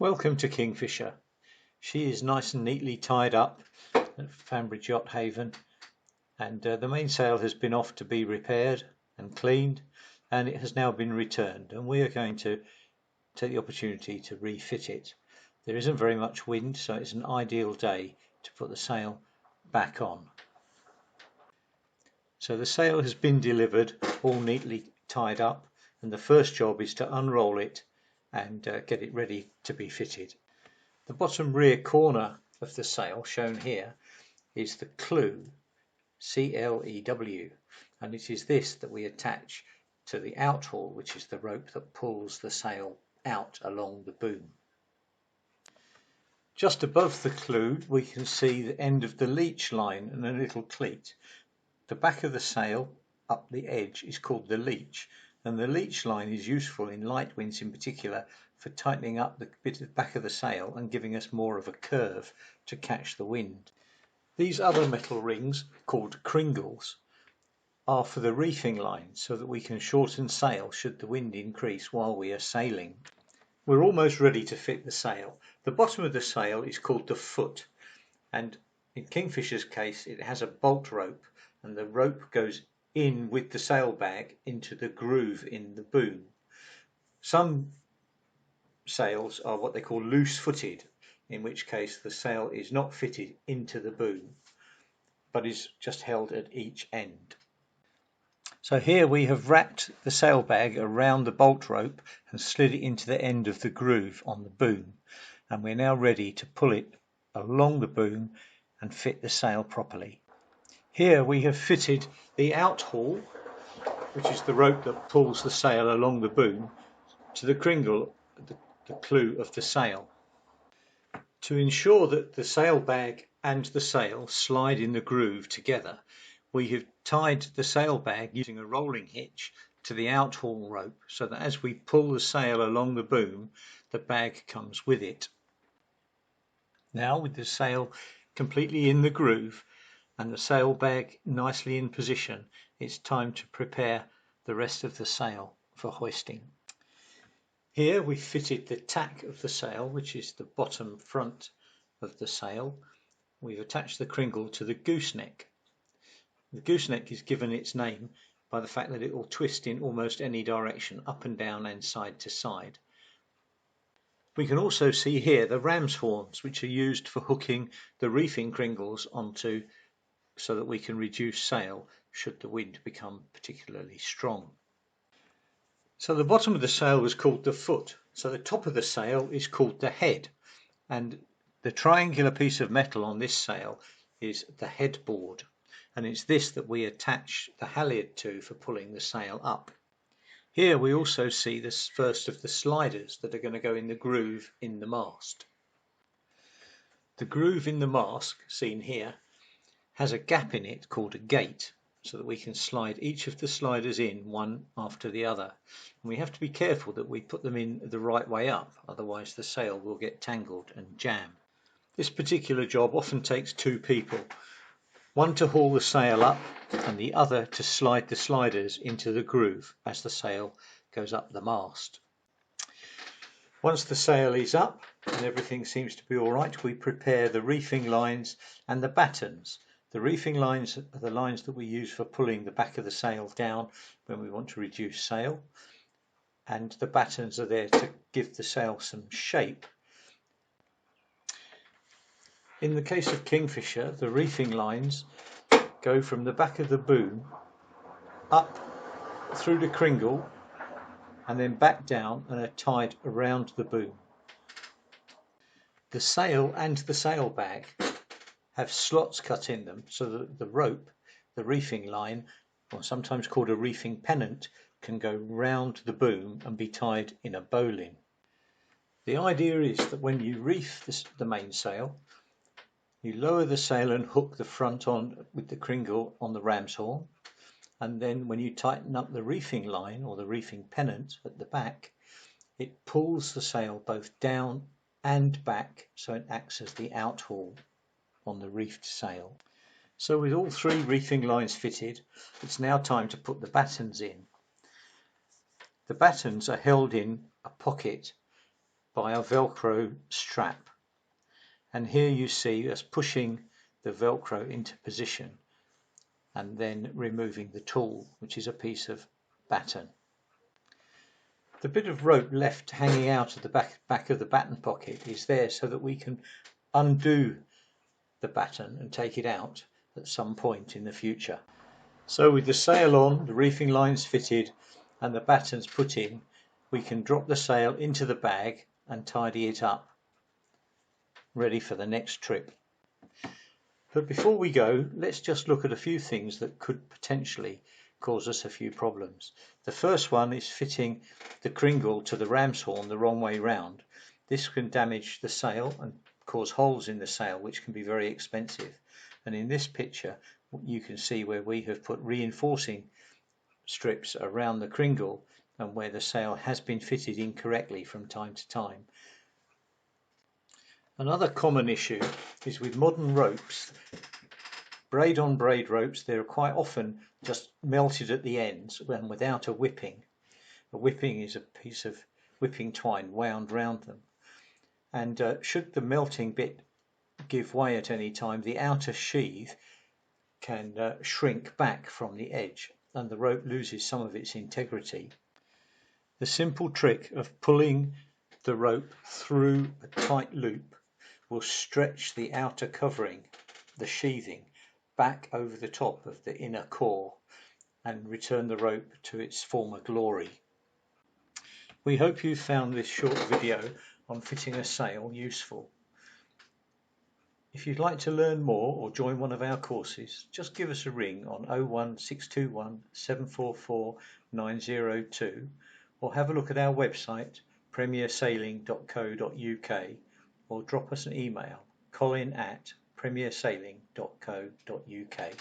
Welcome to Kingfisher. She is nice and neatly tied up at Fanbridge Yacht Haven, and the mainsail has been off to be repaired and cleaned, and it has now been returned, and we are going to take the opportunity to refit it. There isn't very much wind, so it's an ideal day to put the sail back on. So the sail has been delivered, all neatly tied up, and the first job is to unroll it and get it ready to be fitted. The bottom rear corner of the sail, shown here, is the clew, C-L-E-W, and it is this that we attach to the outhaul, which is the rope that pulls the sail out along the boom. Just above the clew we can see the end of the leech line and a little cleat. The back of the sail up the edge is called the leech, and the leech line is useful in light winds in particular for tightening up the bit of the back of the sail and giving us more of a curve to catch the wind. These other metal rings, called cringles, are for the reefing line so that we can shorten sail should the wind increase while we are sailing. We're almost ready to fit the sail. The bottom of the sail is called the foot, and in Kingfisher's case it has a bolt rope, and the rope goes in with the sail bag into the groove in the boom. Some sails are what they call loose-footed, in which case the sail is not fitted into the boom but is just held at each end. So here we have wrapped the sail bag around the bolt rope and slid it into the end of the groove on the boom, and we're now ready to pull it along the boom and fit the sail properly. Here we have fitted the outhaul, which is the rope that pulls the sail along the boom, to the cringle, the clew of the sail. To ensure that the sail bag and the sail slide in the groove together, we have tied the sail bag using a rolling hitch to the outhaul rope so that as we pull the sail along the boom, the bag comes with it. Now, with the sail completely in the groove and the sail bag nicely in position, it's time to prepare the rest of the sail for hoisting. Here we fitted the tack of the sail, which is the bottom front of the sail. We've attached the cringle to the gooseneck. The gooseneck is given its name by the fact that it will twist in almost any direction, up and down and side to side. We can also see here the ram's horns, which are used for hooking the reefing cringles onto so that we can reduce sail should the wind become particularly strong. So the bottom of the sail was called the foot, so the top of the sail is called the head, and the triangular piece of metal on this sail is the headboard, and it's this that we attach the halyard to for pulling the sail up. Here we also see the first of the sliders that are going to go in the groove in the mast. The groove in the mast, seen here, has a gap in it called a gate, so that we can slide each of the sliders in one after the other. And we have to be careful that we put them in the right way up, otherwise the sail will get tangled and jam. This particular job often takes two people, one to haul the sail up and the other to slide the sliders into the groove as the sail goes up the mast. Once the sail is up and everything seems to be all right, we prepare the reefing lines and the battens. The reefing lines are the lines that we use for pulling the back of the sail down when we want to reduce sail, and the battens are there to give the sail some shape. In the case of Kingfisher, the reefing lines go from the back of the boom up through the cringle and then back down and are tied around the boom. The sail and the sail bag have slots cut in them so that the rope, the reefing line, or sometimes called a reefing pennant, can go round the boom and be tied in a bowline. The idea is that when you reef the mainsail, you lower the sail and hook the front on with the cringle on the ram's horn, and then when you tighten up the reefing line or the reefing pennant at the back, it pulls the sail both down and back so it acts as the outhaul on the reefed sail. So with all three reefing lines fitted, it's now time to put the battens in. The battens are held in a pocket by our Velcro strap, and here you see us pushing the Velcro into position and then removing the tool, which is a piece of batten. The bit of rope left hanging out of the back of the batten pocket is there so that we can undo the batten and take it out at some point in the future. So with the sail on, the reefing lines fitted and the battens put in, we can drop the sail into the bag and tidy it up, ready for the next trip. But before we go, let's just look at a few things that could potentially cause us a few problems. The first one is fitting the cringle to the ram's horn the wrong way round. This can damage the sail and cause holes in the sail, which can be very expensive. And in this picture you can see where we have put reinforcing strips around the cringle and where the sail has been fitted incorrectly from time to time. Another common issue is with modern ropes, braid on braid ropes. They're quite often just melted at the ends and without a whipping. A whipping is a piece of whipping twine wound round them, and should the melting bit give way at any time, the outer sheath can shrink back from the edge and the rope loses some of its integrity. The simple trick of pulling the rope through a tight loop will stretch the outer covering, the sheathing, back over the top of the inner core and return the rope to its former glory. We hope you found this short video on fitting a sail useful. If you'd like to learn more or join one of our courses, just give us a ring on 01621 744 902 or have a look at our website premiersailing.co.uk or drop us an email, colin@premiersailing.co.uk.